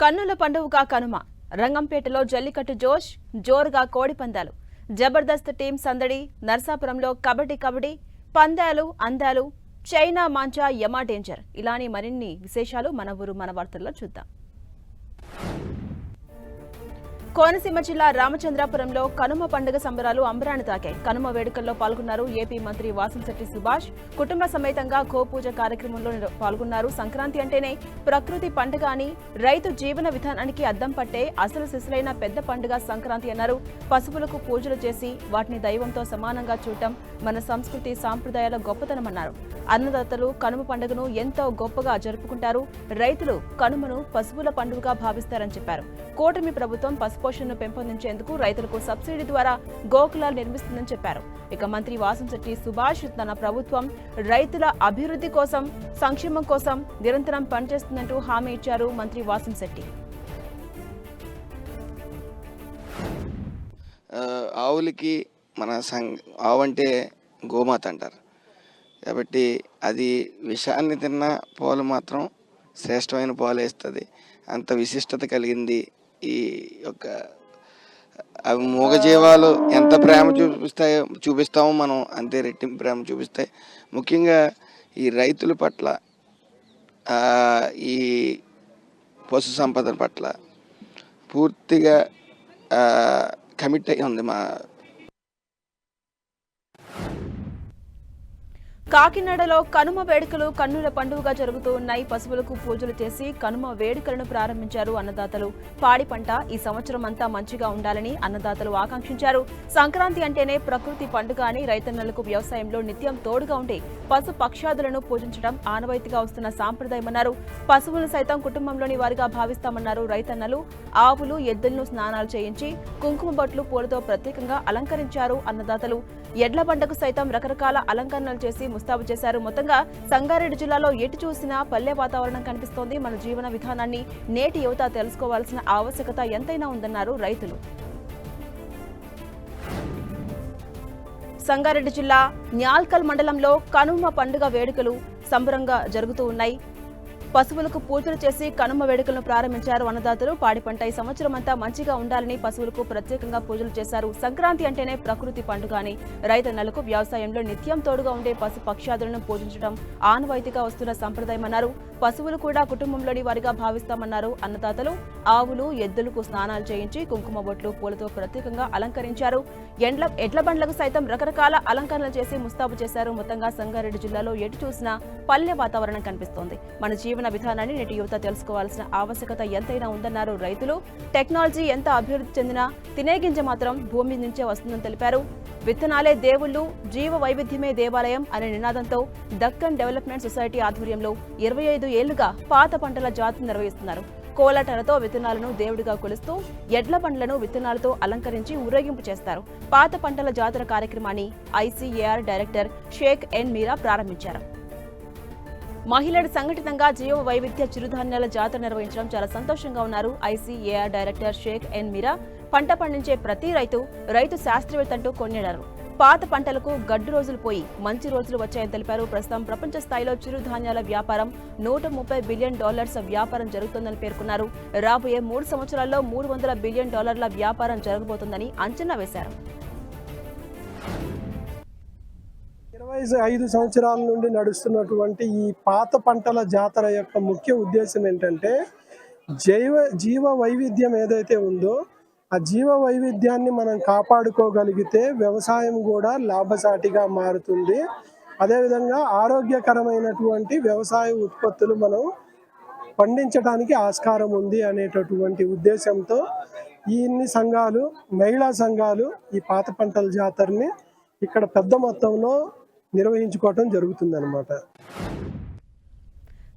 కన్నుల పండుగగా కనుమ రంగంపేటలో జల్లికట్టు జోష్ జోరుగా కోడి పందాలు జబర్దస్త్ టీం సందడి నర్సాపురంలో కబడ్డీ పందాలు అందాలు చైనా మాంచా యమా డేంజర్ ఇలాని మరిన్ని విశేషాలు మన ఊరు మన వార్తల్లో చూద్దాం. కోనసీమ జిల్లా రామచంద్రాపురంలో కనుమ పండుగ సంబరాలు అంబరాన్ని తాకాయి. కనుమ వేడుకల్లో పాల్గొన్నారు ఏపీ మంత్రి వాసంశెట్టి సుభాష్. కుటుంబ సమేతంగా గోపూజ కార్యక్రమంలో పాల్గొన్నారు. సంక్రాంతి అంటేనే ప్రకృతి పండుగ అని, రైతు జీవన విధానానికి అద్దం పట్టే అసలు సిసలైన పెద్ద పండుగ సంక్రాంతి అన్నారు. పశువులకు పూజలు చేసి వాటిని దైవంతో సమానంగా చూడటం మన సంస్కృతి సాంప్రదాయాల గొప్పతనమన్నారు. అన్నదాతలు కనుమ పండుగను ఎంతో గొప్పగా జరుపుకుంటారు. రైతులు కనుమను పశువుల పండుగగా భావిస్తారని చెప్పారు. కూటమి ప్రభుత్వం పశుపోషణను పెంపొందించేందుకు రైతులకు సబ్సిడీ ద్వారా గోకులాలు నిర్మిస్తుందని చెప్పారు. ఇక మంత్రి వాసంశెట్టి సుభాష్ తన ప్రభుత్వం రైతుల అభివృద్ధి కోసం, సంక్షేమం కోసం నిరంతరం పనిచేస్తుందంటూ హామీ ఇచ్చారు. మంత్రి వాసంశెట్టి ఆవులకి మన ఆవంటే గోమాత అంటారు కాబట్టి అది విషాన్ని తిన్న పాలు మాత్రం శ్రేష్టమైన పాలు వేస్తుంది. అంత విశిష్టత కలిగింది ఈ యొక్క అవి మూగజీవాలు. ఎంత ప్రేమ చూపిస్తామో మనం అంతే రెట్టింపు ప్రేమ చూపిస్తాయి. ముఖ్యంగా ఈ రైతుల పట్ల, ఈ పశు సంపద పట్ల పూర్తిగా కమిట్ అయి ఉంది మా. కాకినాడలో కనుమ వేడుకలు కన్నుల పండుగగా జరుగుతూ ఉన్నాయి. పశువులకు పూజలు చేసి కనుమ వేడుకలను ప్రారంభించారు అన్నదాతలు. పాడి పంట ఈ సంవత్సరం అంతా మంచిగా ఉండాలని అన్నదాతలు ఆకాంక్షించారు. సంక్రాంతి అంటేనే ప్రకృతి పండుగ అని, రైతన్నలకు వ్యవసాయంలో నిత్యం తోడుగా ఉండే పశు పక్షాదులను పూజించడం ఆనవాయితీగా వస్తున్న సాంప్రదాయమన్నారు. పశువులను సైతం కుటుంబంలోని వారిగా భావిస్తామన్నారు రైతన్నలు. ఆవులు ఎద్దులను స్నానాలు చేయించి కుంకుమ బొట్లు పూలతో ప్రత్యేకంగా అలంకరించారు అన్నదాతలు. ఎడ్ల బండకు సైతం రకరకాల అలంకరణలు చేసి ముస్తాబు చేశారు. మొత్తంగా సంగారెడ్డి జిల్లాలో ఎటు చూసినా పల్లె వాతావరణం కనిపిస్తోంది. మన జీవన విధానాన్ని నేటి యువత తెలుసుకోవాల్సిన ఆవశ్యకత ఎంతైనా ఉందన్నారు రైతులు. సంగారెడ్డి జిల్లా న్యాల్కల్ మండలంలో కనుమ పండుగ వేడుకలు సంబరంగా జరుగుతూ ఉన్నాయి. పశువులకు పూజలు చేసి కనుమ వేడుకలను ప్రారంభించారు అన్నదాతలు. పాడి పంట ఈ సంవత్సరం అంతా మంచిగా ఉండాలని పశువులకు ప్రత్యేకంగా పూజలు చేశారు. సంక్రాంతి అంటేనే ప్రకృతి పండుగ అని, రైతన్నలకు వ్యవసాయంలో నిత్యం తోడుగా ఉండే పశు పక్షాదులను పూజించడం ఆనవాయితీగా వస్తున్న సంప్రదాయమన్నారు. పశువులు కూడా కుటుంబంలోని వారిగా భావిస్తామన్నారు అన్నదాతలు. ఆవులు ఎద్దులకు స్నానాలు చేయించి కుంకుమ బొట్లు పూలతో ప్రత్యేకంగా అలంకరించారు. ఎడ్ల బండ్లకు సైతం రకరకాల అలంకరణలు చేసి ముస్తాబు చేశారు. మొత్తంగా సంగారెడ్డి జిల్లాలో ఎటు చూసినా పల్లె వాతావరణం కనిపిస్తోంది. మన జీవన విధానాన్ని నేటి యువత తెలుసుకోవాల్సిన ఆవశ్యకత ఎంతైనా ఉందన్నారు రైతులు. టెక్నాలజీ ఎంత అభివృద్ధి చెందినా తినే గింజ మాత్రం భూమి నుంచే వస్తుందని తెలిపారు. విత్తనాలే దేవుళ్లు, జీవ వైవిధ్యమే దేవాలయం అనే నినాదంతో దక్కన్ డెవలప్మెంట్ సొసైటీ ఆధ్వర్యంలో 25 ఏళ్లుగా పాత పంటల జాతర నిర్వహిస్తున్నారు. కోలాటాలతో విత్తనాలను దేవుడిగా కొలుస్తూ ఎడ్ల బండ్లను విత్తనాలతో అలంకరించి ఊరేగింపు చేస్తారు. పాత పంటల జాతర కార్యక్రమాన్ని ఐసీఏఆర్ డైరెక్టర్ షేక్ ఎన్ మీరా ప్రారంభించారు. మహిళలు సంఘటితంగా జీవ వైవిధ్య చిరుధాన్యాల జాతర నిర్వహించడం చాలా సంతోషంగా ఉన్నారు. ఐసీఏఆర్ డైరెక్టర్ షేక్ ఎన్ మీరా పంట పండించే ప్రతి రైతు శాస్త్రవేత్త అంటూ కొనియాడారు. పాత పంటలకు గడ్డు రోజులు పోయి మంచి రోజులు వచ్చాయని తెలిపారు. ప్రస్తుతం ప్రపంచ స్థాయిలో చిరుధాన్యాల వ్యాపారం $130 బిలియన్ వ్యాపారం జరుగుతోందని పేర్కొన్నారు. రాబోయే 3 సంవత్సరాల్లో $300 బిలియన్ వ్యాపారం జరగబోతోందని అంచనా వేశారు. 25 సంవత్సరాల నుండి నడుస్తున్నటువంటి ఈ పాత పంటల జాతర యొక్క ముఖ్య ఉద్దేశం ఏంటంటే జీవ వైవిధ్యం ఏదైతే ఉందో ఆ జీవ వైవిధ్యాన్ని మనం కాపాడుకోగలిగితే వ్యవసాయం కూడా లాభసాటిగా మారుతుంది. అదేవిధంగా ఆరోగ్యకరమైనటువంటి వ్యవసాయ ఉత్పత్తులు మనం పండించడానికి ఆస్కారం ఉంది అనేటటువంటి ఉద్దేశంతో ఇన్ని సంఘాలు, మహిళా సంఘాలు ఈ పాత పంటల జాతరని ఇక్కడ పెద్ద మొత్తంలో నిర్వహించుకోవటం జరుగుతుందన్నమాట.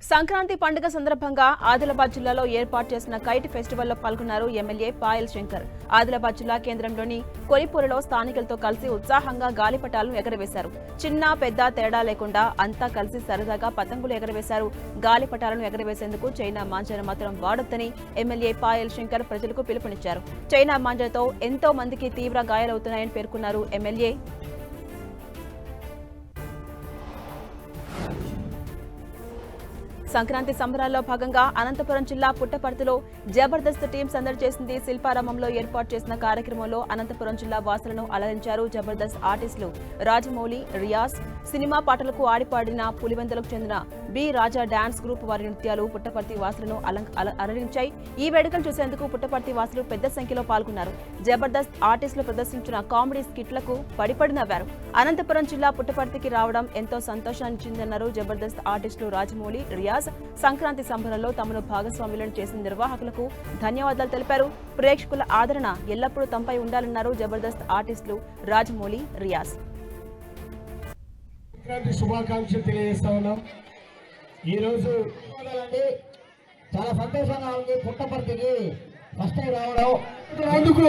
సంక్రాంతి పండుగ సందర్భంగా ఆదిలాబాద్ జిల్లాలో ఏర్పాటు చేసిన కైట్ ఫెస్టివల్లో పాల్గొన్నారు ఎమ్మెల్యే పాయల్ శంకర్. ఆదిలాబాద్ జిల్లా కేంద్రంలోని కొలిపూరులో స్థానికులతో కలిసి ఉత్సాహంగా గాలిపటాలను ఎగరవేశారు. చిన్న పెద్ద తేడా లేకుండా అంతా కలిసి సరదాగా పతంగులు ఎగరవేశారు. గాలిపటాలను ఎగరవేసేందుకు చైనా మాంజాను మాత్రం వాడొద్దని ఎమ్మెల్యే పాయల్ శంకర్ ప్రజలకు పిలుపునిచ్చారు. చైనా మాంజాతో ఎంతో మందికి తీవ్ర గాయాలవుతున్నాయని పేర్కొన్నారు ఎమ్మెల్యే. సంక్రాంతి సంబరాల్లో భాగంగా అనంతపురం జిల్లా పుట్టపర్తిలో జబర్దస్త్ టీం సందడి చేసింది. శిల్పారామంలో ఏర్పాటు చేసిన కార్యక్రమంలో అనంతపురం జిల్లా వాసులను అలరించారు జబర్దస్త్ ఆర్టిస్టులు రాజమౌళి, రియాజ్. సినిమా పాటలకు ఆడిపాడిన పులివెందులకు చెందిన బి రాజా డాన్స్ గ్రూప్ వారి నృత్యాలు పుట్టపర్తి వాసులను అలరించాయి. ఈ వేడుకలు చూసేందుకు పుట్టపర్తి వాసులు పెద్ద సంఖ్యలో పాల్గొన్నారు. జబర్దస్త్ ఆర్టిస్టులు ప్రదర్శించిన కామెడీ స్కిట్లకు పడిపడి నవ్వారు. అనంతపురం జిల్లా పుట్టపర్తికి రావడం ఎంతో సంతోషాన్నిచ్చిందన్నారు జబర్దస్త్ ఆర్టిస్టులు రాజమౌళి, రియాజ్. సంక్రాంతి సంబరంలో తమను భాగస్వాములను చేసిన నిర్వాహకులకు ధన్యవాదాలు తెలిపారు. ప్రేక్షకుల ఆదరణ ఎల్లప్పుడూ తమపై ఉండాలన్నారు జబర్దస్త్ ఆర్టిస్టులు రాజమౌళి, రియాజ్. శుభాకాంక్షలు తెలియజేస్తా ఉన్నాం. ఈరోజు చాలా సంతోషంగా ఉంది. పుట్టపర్తికి ఫస్ట్ టైం రావడం అందుకు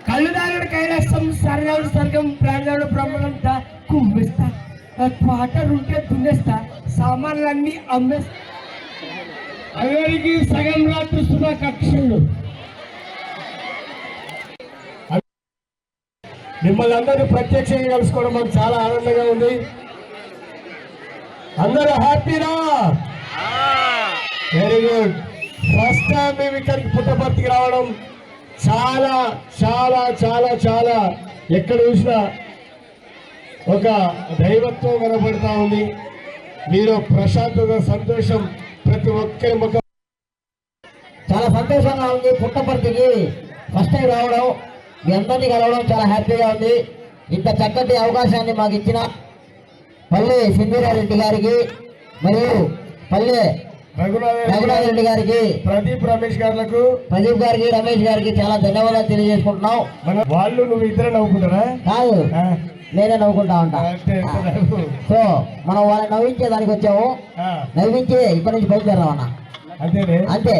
కళ్ళుదారుడు కైలాసం సరదాడు స్వర్గం ప్రాణాడు బ్రహ్మణం కుంభిస్తా క్వార్టర్ ఉంటే దున్నేస్తా సామాన్లన్నీ అమ్మేస్తా అందరికి సగం రాత్రి శుభాకాంక్షలు. మిమ్మల్ని అందరినీ ప్రత్యక్షంగా కలుసుకోవడం మాకు చాలా ఆనందంగా ఉంది. అందరూ హ్యాపీనా? Very good. ఫస్ట్ టైం మేము ఇక్కడికి పుట్టపర్తికి రావడం చాలా చాలా చాలా చాలా ఎక్కడ చూసినా ఒక దైవత్వం కనబడతా ఉంది. మీరు ప్రశాంతత, సంతోషం ప్రతి ఒక్కరి ముఖం చాలా సంతోషంగా ఉంది. పుట్టపర్తికి ఫస్ట్ టైం రావడం, మీ అందరినీ కలవడం చాలా హ్యాపీగా ఉంది. ఇంత చక్కటి అవకాశాన్ని మాకు ఇచ్చిన పల్లె సింధూరారెడ్డి గారికి మరియు పల్లె రఘునాథ్ రెడ్డి గారికి, ప్రదీప్ గారికి, రమేష్ గారికి చాలా ధన్యవాదాలు తెలియజేసుకుంటున్నాం. వాళ్ళు నువ్వు ఇద్దరే నవ్వుకుంటారా? కాదు, నేనే నవ్వుకుంటా ఉంటా. సో మనం వాళ్ళని నవ్వించే దానికి వచ్చాము. నవ్వించి ఇప్పటి నుంచి బయలుదేరామన్నా. అంతే,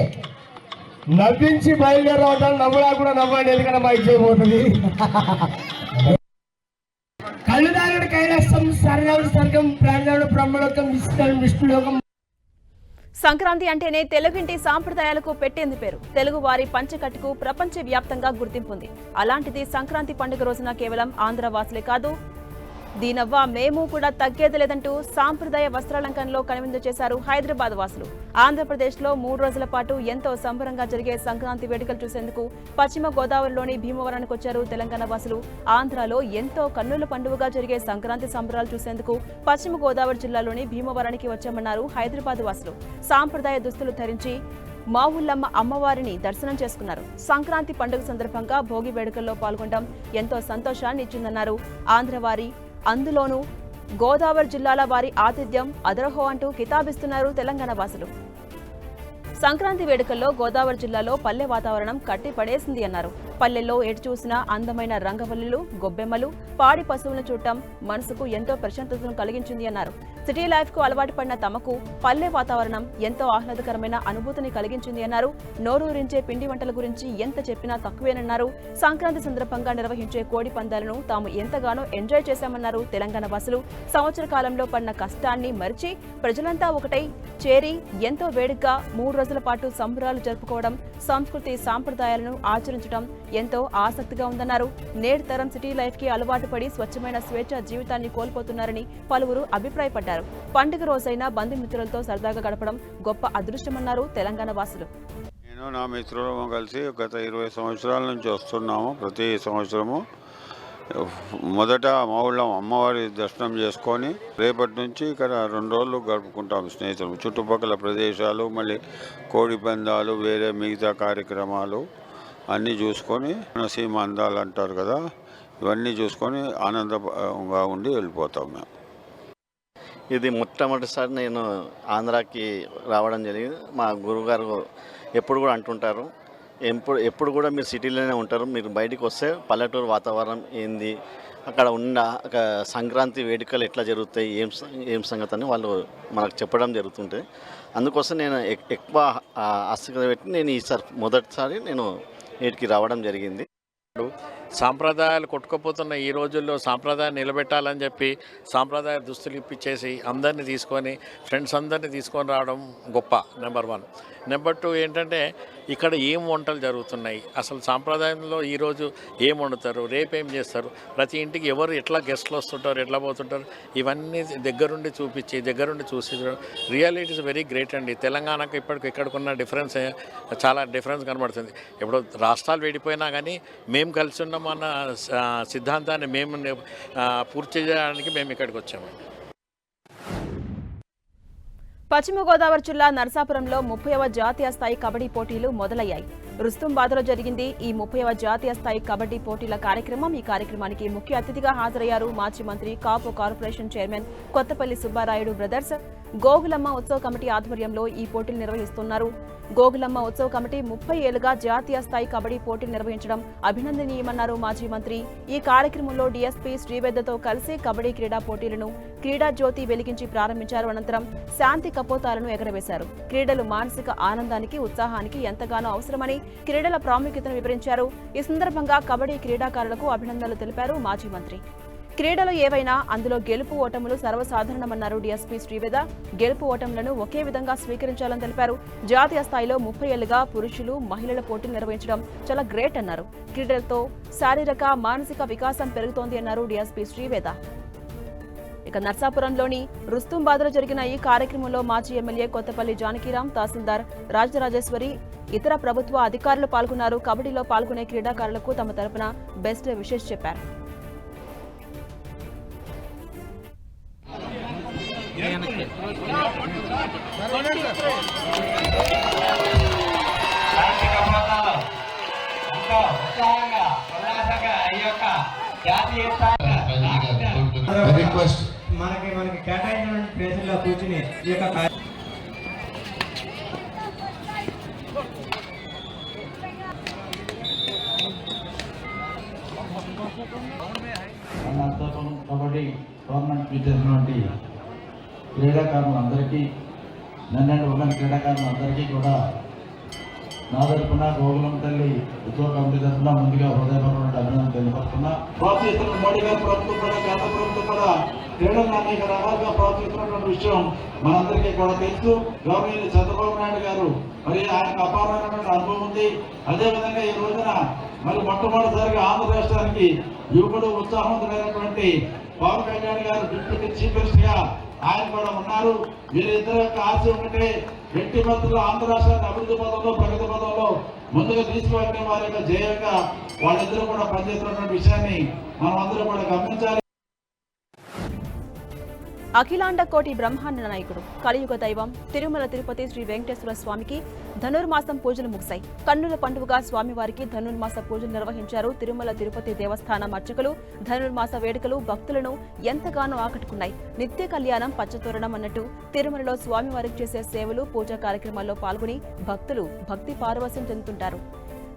నవ్వించి బయలుదేరామంటారు. నవ్వులా కూడా నవ్వండి, ఎందుకంటే మా ఇచ్చేయబోతుంది. కళ్ళుదారుడు కైలాసం సరదాడు స్వర్గం ప్రాణాడు బ్రహ్మలోకం విష్ణులోకం. సంక్రాంతి అంటేనే తెలుగింటి సాంప్రదాయాలకు పెట్టేంది పేరు. తెలుగు వారి పంచకట్టుకు ప్రపంచ వ్యాప్తంగా గుర్తింపుంది. అలాంటిది సంక్రాంతి పండుగ రోజున కేవలం ఆంధ్ర వాసులే కాదు, దీనవ్వ మేము కూడా తగ్గేది లేదంటూ సాంప్రదాయ వస్త్రాలంకరణలో కనువిందు చేశారు హైదరాబాద్ వాసులు. ఆంధ్రప్రదేశ్లో 3 రోజుల పాటు ఎంతో సంబరంగా జరిగే సంక్రాంతి వేడుకలు చూసేందుకు పశ్చిమ గోదావరిలోని భీమవరానికి వచ్చారు తెలంగాణ వాసులు. ఆంధ్రాలో ఎంతో కన్నుల పండుగగా జరిగే సంక్రాంతి సంబరాలు చూసేందుకు పశ్చిమ గోదావరి జిల్లాలోని భీమవరానికి వచ్చామన్నారు హైదరాబాద్ వాసులు. సాంప్రదాయ దుస్తులు ధరించి మావుల్లమ్మ అమ్మవారిని దర్శనం చేసుకున్నారు. సంక్రాంతి పండుగ సందర్భంగా భోగి వేడుకల్లో పాల్గొనడం ఎంతో సంతోషాన్ని ఇచ్చిందన్నారు. ఆంధ్రవారి, అందులోనూ గోదావరి జిల్లాల వారి ఆతిథ్యం అదరహో అంటూ కితాబిస్తున్నారు తెలంగాణ వాసులు. సంక్రాంతి వేడుకల్లో గోదావరి జిల్లాలో పల్లె వాతావరణం కట్టి పడేసింది అన్నారు. పల్లెల్లో ఎటు చూసినా అందమైన రంగవల్లులు, గొబ్బెమ్మలు, పాడి పశువులను చూడటం మనసుకు ఎంతో ప్రశాంతతను కలిగించింది అన్నారు. సిటీ లైఫ్ కు అలవాటు పడిన తమకు పల్లె వాతావరణం ఎంతో ఆహ్లాదకరమైన అనుభూతిని కలిగించింది అన్నారు. నోరూరించే పిండి వంటల గురించి ఎంత చెప్పినా తక్కువేనన్నారు. సంక్రాంతి సందర్భంగా నిర్వహించే కోడి పందాలను తాము ఎంతగానో ఎంజాయ్ చేశామన్నారు తెలంగాణ వాసులు. సంవత్సర కాలంలో పడిన కష్టాన్ని మరిచి ప్రజలంతా ఒకటై చేరి ఎంతో వేడుకగా 3 రోజుల పాటు సంబరాలు జరుపుకోవడం, సంస్కృతి సాంప్రదాయాలను ఆచరించడం ఎంతో ఆసక్తిగా ఉందన్నారు. నేటి తరం సిటీ లైఫ్ కి అలవాటు పడి స్వచ్ఛమైన స్వేచ్ఛ జీవితాన్ని కోల్పోతున్నారని పలువురు అభిప్రాయపడ్డారు. పండుగ రోజైన బంధుమిత్రులతో సరదాగా గడపడం గొప్ప అదృష్టమన్నారు తెలంగాణ వాసులు. నేను నా మిత్రులము కలిసి గత 20 సంవత్సరాల నుంచి వస్తున్నాము. ప్రతి సంవత్సరము మొదట మా ఊళ్ళో అమ్మవారి దర్శనం చేసుకొని రేపటి నుంచి ఇక్కడ 2 రోజులు గడుపుకుంటాం స్నేహితులు. చుట్టుపక్కల ప్రదేశాలు, మళ్ళీ కోడి పందాలు, వేరే మిగతా కార్యక్రమాలు అన్నీ చూసుకొని సీమ అందాలు అంటారు కదా, ఇవన్నీ చూసుకొని ఆనందంగా ఉండి వెళ్ళిపోతాం మేము. ఇది మొట్టమొదటిసారి నేను ఆంధ్రాకి రావడం జరిగింది. మా గురువుగారు ఎప్పుడు కూడా అంటుంటారు, ఎప్పుడు కూడా మీరు సిటీలోనే ఉంటారు, మీరు బయటికి వస్తే పల్లెటూరు వాతావరణం ఏంది, అక్కడ ఉన్న సంక్రాంతి వేడుకలు ఎట్లా జరుగుతాయి, ఏం సంగతి అని వాళ్ళు మనకు చెప్పడం జరుగుతుంటుంది. అందుకోసం నేను ఎక్కువ ఆసక్తి పెట్టి నేను ఈసారి మొదటిసారి నేను వీటికి రావడం జరిగింది. సాంప్రదాయాలు కొట్టుకుపోతున్న ఈ రోజుల్లో సాంప్రదాయాన్ని నిలబెట్టాలని చెప్పి సాంప్రదాయ దుస్తులు ఇప్పించేసి అందరినీ తీసుకొని ఫ్రెండ్స్ అందరినీ తీసుకొని రావడం గొప్ప. నెంబర్ 1. నెంబర్ 2 ఏంటంటే ఇక్కడ ఏం వంటలు జరుగుతున్నాయి, అసలు సాంప్రదాయంలో ఈరోజు ఏం వండుతారు, రేపేం చేస్తారు, ప్రతి ఇంటికి ఎవరు ఎట్లా గెస్ట్లు వస్తుంటారు, ఎట్లా పోతుంటారు, ఇవన్నీ దగ్గరుండి చూపించి దగ్గరుండి చూసి real it is very great అండి. తెలంగాణకు ఇక్కడికున్న డిఫరెన్స్ చాలా డిఫరెన్స్ కనబడుతుంది. ఇప్పుడు రాష్ట్రాలు విడిపోయినా కానీ మేము కలిసి ఉన్నామన్న సిద్ధాంతాన్ని మేము పూర్తి చేయడానికి మేము ఇక్కడికి వచ్చాము. పశ్చిమ గోదావరి జిల్లా నరసాపురంలో 30వ జాతీయ స్థాయి కబడ్డీ పోటీలు మొదలయ్యాయి. రుస్తుంబాద్లో జరిగింది ఈ 30వ జాతీయ స్థాయి కబడ్డీ పోటీల కార్యక్రమం. ఈ కార్యక్రమానికి ముఖ్య అతిథిగా హాజరయ్యారు మాజీ మంత్రి Kapu corporation chairman Kothapalli Subbarayudu brothers. Gogulamma ఉత్సవ కమిటీ ఆధ్వర్యంలో ఈ పోటీలు నిర్వహిస్తున్నారు. గోగులమ్మ ఉత్సవ కమిటీ 30 ఏళ్లుగా జాతీయ స్థాయి కబడ్డీ పోటీలు నిర్వహించడం అభినందనీయమన్నారు మాజీ మంత్రి. ఈ కార్యక్రమంలో డీఎస్పీ శ్రీవేదతో కలిసి కబడ్డీ క్రీడా పోటీలను క్రీడా జ్యోతి వెలిగించి ప్రారంభించారు. అనంతరం శాంతి కపోతాలను ఎగరవేశారు. క్రీడలు మానసిక ఆనందానికి, ఉత్సాహానికి ఎంతగానో అవసరమని క్రీడల ప్రాముఖ్యతను వివరించారు. ఈ సందర్భంగా కబడ్డీ క్రీడాకారులకు అభినందనలు తెలిపారు మాజీ మంత్రి. క్రీడలు ఏవైనా అందులో గెలుపు ఓటములు సర్వసాధారణమన్నారు డీఎస్పీ శ్రీవేద. గెలుపు ఓటములను ఒకే విధంగా స్వీకరించాలని తెలిపారు. జాతీయ స్థాయిలో 30 ఏళ్లుగా పురుషులు, మహిళల పోటీలు నిర్వహించడం చాలా గ్రేట్ అన్నారు. క్రీడలతో శారీరక, మానసిక వికాసం పెరుగుతోంది అన్నారు డీఎస్పీ శ్రీవేద. ఇక నర్సాపురంలోని రుస్తుంబాద్లో జరిగిన ఈ కార్యక్రమంలో మాజీ ఎమ్మెల్యే కొత్తపల్లి జానకీరాం, తహసీల్దార్ రాజరాజేశ్వరి, ఇతర ప్రభుత్వ అధికారులు పాల్గొన్నారు. కబడ్డీలో పాల్గొనే క్రీడాకారులకు తమ తరపున బెస్ట్ విషెస్ చెప్పారు. మనకి కేటాయించిన ప్లేసుల్లో కూర్చుని ఈ యొక్క కబడ్డీ టోర్నమెంట్ చేసినటువంటి క్రీడాకారులందరికీ, నన్ను ఉన్న క్రీడాకారులందరికీ కూడా నా తరఫున గోగులమ్మ తల్లి ఉత్సవ కమిటీ తరఫున ముందుగా హృదయపూర్వక అభినందనలు తెలియపరుస్తున్నా. ప్రోత్సహిస్తున్న మోడీ గారి ప్రభుత్వం కూడా, కేంద్ర ప్రభుత్వం కూడా క్రీడలను అనేక రకాలుగా ప్రోత్సహిస్తున్నటువంటి విషయం మనందరికీ కూడా తెలుసు. గవర్నర్ చంద్రబాబు నాయుడు గారు మరి ఆయనకు అపారమైనటువంటి అనుభవం ఉంది. అదేవిధంగా ఈ రోజున మరి మొట్టమొదటిసారిగా ఆంధ్ర రాష్ట్రానికి యువకుడు ఉత్సాహవంతులైనటువంటి పవన్ కళ్యాణ్ గారు డిప్యూటీ చీఫ్ మినిస్టర్ గా ఆయన కూడా ఉన్నారు. వీరిద్దరి యొక్క ఆశ ఒకటే, ఎట్టి మంత్రులు ఆంధ్ర రాష్ట్రాన్ని అభివృద్ధి పదంలో, ప్రగతి పదంలో ముందుగా తీసుకువెళ్ళే వారి యొక్క జయంగా వాళ్ళిద్దరూ కూడా పనిచేస్తున్నటువంటి విషయాన్ని మనం అందరూ కూడా గమనించాలి. అఖిలాండ కోటి బ్రహ్మాండ నాయకుడు, కలియుగ దైవం తిరుమల తిరుపతి శ్రీ వెంకటేశ్వర స్వామికి ధనుర్మాసం పూజలు ముగిశాయి. కన్నుల పండుగగా స్వామివారికి ధనుర్మాస పూజలు నిర్వహించారు. తిరుమల తిరుపతి దేవస్థానం అర్చకులు భక్తులను వేడుకలు భక్తులను ఎంతగానో ఆకట్టుకున్నాయి. నిత్య కళ్యాణం, పచ్చతోరణం అన్నట్టు తిరుమలలో స్వామివారికి చేసే సేవలు, పూజా కార్యక్రమాల్లో పాల్గొని భక్తులు భక్తి పారవశ్యం చెందుతుంటారు.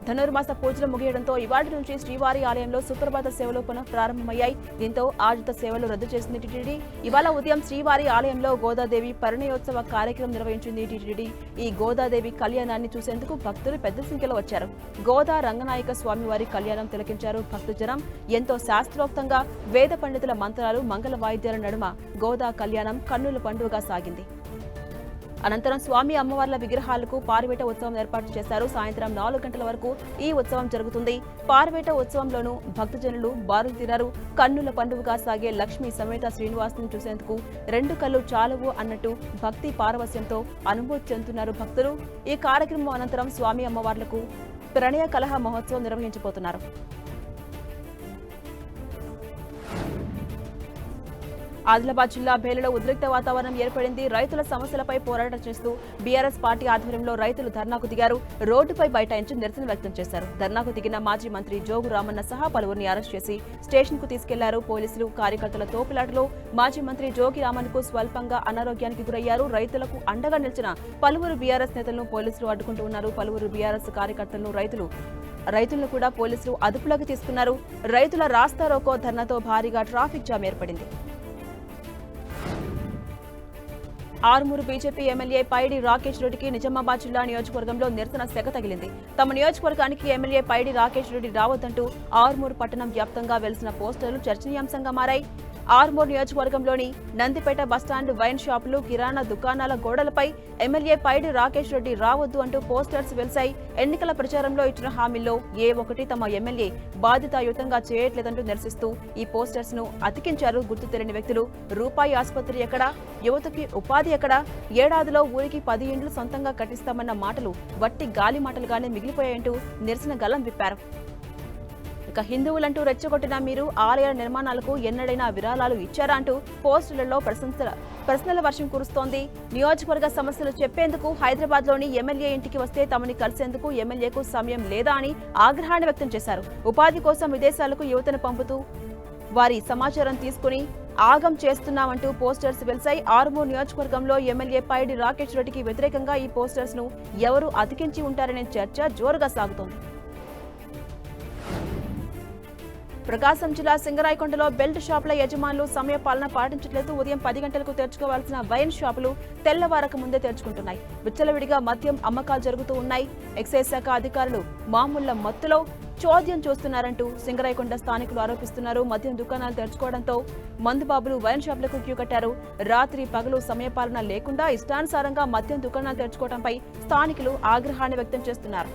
ధనుర్మాస పూజలు ముగియడంతో ఇవాటి నుంచి శ్రీవారి ఆలయంలో సుప్రభాత సేవలు పునః ప్రారంభమయ్యాయి. దీంతో ఆర్జిత సేవలు రద్దు చేసింది టీటీడీ. ఇవాళ ఉదయం శ్రీవారి ఆలయంలో గోదాదేవి పరిణయోత్సవ కార్యక్రమం నిర్వహించింది టీటీడీ. ఈ గోదాదేవి కళ్యాణాన్ని చూసేందుకు భక్తులు పెద్ద సంఖ్యలో వచ్చారు. గోదా రంగనాయక స్వామివారి కళ్యాణం తిలకించారు భక్తజనం. ఎంతో శాస్త్రోక్తంగా వేద పండితుల మంత్రాలు, మంగళ వాయిద్యాల నడుమ గోదా కళ్యాణం కన్నుల పండుగగా సాగింది. అనంతరం స్వామి అమ్మవార్ల విగ్రహాలకు పార్వేట ఉత్సవం ఏర్పాటు చేశారు. సాయంత్రం 4 గంటల వరకు ఈ ఉత్సవం జరుగుతుంది. పార్వేట ఉత్సవంలోనూ భక్తజనులు బారులు తీరారు. కన్నుల పండుగగా సాగే లక్ష్మీ సమేత శ్రీనివాసుని చూసేందుకు 2 కళ్ళు చాలవు అన్నట్టు భక్తి పారవశ్యంతో అనుభూతి చెందుతున్నారు భక్తులు. ఈ కార్యక్రమం అనంతరం స్వామి అమ్మవార్లకు ప్రణయ కలహ మహోత్సవం నిర్వహించబోతున్నారు. ఆదిలాబాద్ జిల్లా బేలులో ఉద్రిక్త వాతావరణం ఏర్పడింది. రైతుల సమస్యలపై పోరాటం చేస్తూ బీఆర్ఎస్ పార్టీ ఆధ్వర్యంలో రైతులు ధర్నాకు దిగారు. రోడ్డుపై బైఠాయించి నిరసన వ్యక్తం చేశారు. ధర్నాకు దిగిన మాజీ మంత్రి జోగు రామన్న సహా పలువురిని అరెస్ట్ చేసి స్టేషన్ కు తీసుకెళ్లారు పోలీసులు. కార్యకర్తల తోపులాటలో మాజీ మంత్రి జోగి రామన్కు స్వల్పంగా అనారోగ్యానికి గురయ్యారు. రైతులకు అండగా నిలిచిన పలువురు బీఆర్ఎస్ నేతలను పోలీసులు అడ్డుకుంటూ ఉన్నారు. పలువురు బీఆర్ఎస్ కార్యకర్తలను రైతులను కూడా పోలీసులు అదుపులోకి తీసుకున్నారు. రైతుల రాస్తా రోకో ధర్నాతో భారీగా ట్రాఫిక్ జామ్ ఏర్పడింది. ఆర్మూరు బీజేపీ ఎమ్మెల్యే పైడి రాకేష్ రెడ్డికి నిజామాబాద్ జిల్లా నియోజకవర్గంలో నిరసన సెగ తగిలింది. తమ నియోజకవర్గానికి ఎమ్మెల్యే పైడి రాకేష్ రెడ్డి రావద్దంటూ ఆర్మూరు పట్టణం వ్యాప్తంగా వెలిసిన పోస్టర్లు చర్చనీయాంశంగా మారాయి. ఆర్మూర్ నియోజకవర్గంలోని నందిపేట బస్టాండ్ వైన్ షాపులు కిరాణా దుకాణాల గోడలపై ఎమ్మెల్యే పైడి రాకేష్ రెడ్డి రావద్దు అంటూ పోస్టర్స్ వెలిశాయి. ఎన్నికల ప్రచారంలో ఇచ్చిన హామీల్లో ఏ ఒక్కటి తమ ఎమ్మెల్యే బాధ్యతాయుతంగా చేయట్లేదంటూ నిరసిస్తూ ఈ పోస్టర్స్ ను అతికించారు గుర్తు తెలియని వ్యక్తులు. రూపాయి ఆసుపత్రి ఎక్కడా, యువతకి ఉపాధి ఎక్కడా, ఏడాదిలో ఊరికి 10 ఇండ్లు సొంతంగా కట్టిస్తామన్న మాటలు వట్టి గాలి మాటలుగానే మిగిలిపోయాయంటూ నిరసన గలం విప్పారు. ఇక హిందువులంటూ రెచ్చగొట్టిన మీరు ఆలయాల నిర్మాణాలకు ఎన్నడైనా విరాళాలు ఇచ్చారా అంటూ పోస్టులలో ప్రశ్నల వర్షం కురుస్తోంది. నియోజకవర్గ సమస్యలు చెప్పేందుకు హైదరాబాద్లోని ఎమ్మెల్యే ఇంటికి వస్తే తమని కలిసేందుకు ఎమ్మెల్యేకు సమయం లేదా అని ఆగ్రహాన్ని వ్యక్తం చేశారు. ఉపాధి కోసం విదేశాలకు యువతను పంపుతూ వారి సమాచారం తీసుకుని ఆగం చేస్తున్నామంటూ పోస్టర్స్ వెలిశాయి. ఆర్మూర్ నియోజకవర్గంలో ఎమ్మెల్యే పైడి రాకేష్ రెడ్డికి వ్యతిరేకంగా ఈ పోస్టర్స్ ను ఎవరు అతికించి ఉంటారనే చర్చ జోరుగా సాగుతోంది. ప్రకాశం జిల్లా సింగరాయకొండలో బెల్ట్ షాపుల యజమానులు సమయపాలన పాటించట్లేదు. ఉదయం 10 గంటలకు తెరుచుకోవాల్సిన వైన్ షాపులు తెల్లవారక ముందే తెరుచుకుంటున్నాయి. విచ్చలవిడిగా మద్యం అమ్మకాలు జరుగుతూ ఉన్నాయి. ఎక్సైజ్ శాఖ అధికారులు మామూళ్ల మత్తులో చోద్యం చూస్తున్నారంటూ సింగరాయకొండ స్థానికులు ఆరోపిస్తున్నారు. మద్యం దుకాణాలు తెరుచుకోవడంతో మందుబాబులు వైన్ షాపులకు క్యూ కట్టారు. రాత్రి పగలు సమయపాలన లేకుండా ఇష్టానుసారంగా మద్యం దుకాణాలు తెరుచుకోవడంపై స్థానికులు ఆగ్రహాన్ని వ్యక్తం చేస్తున్నారు.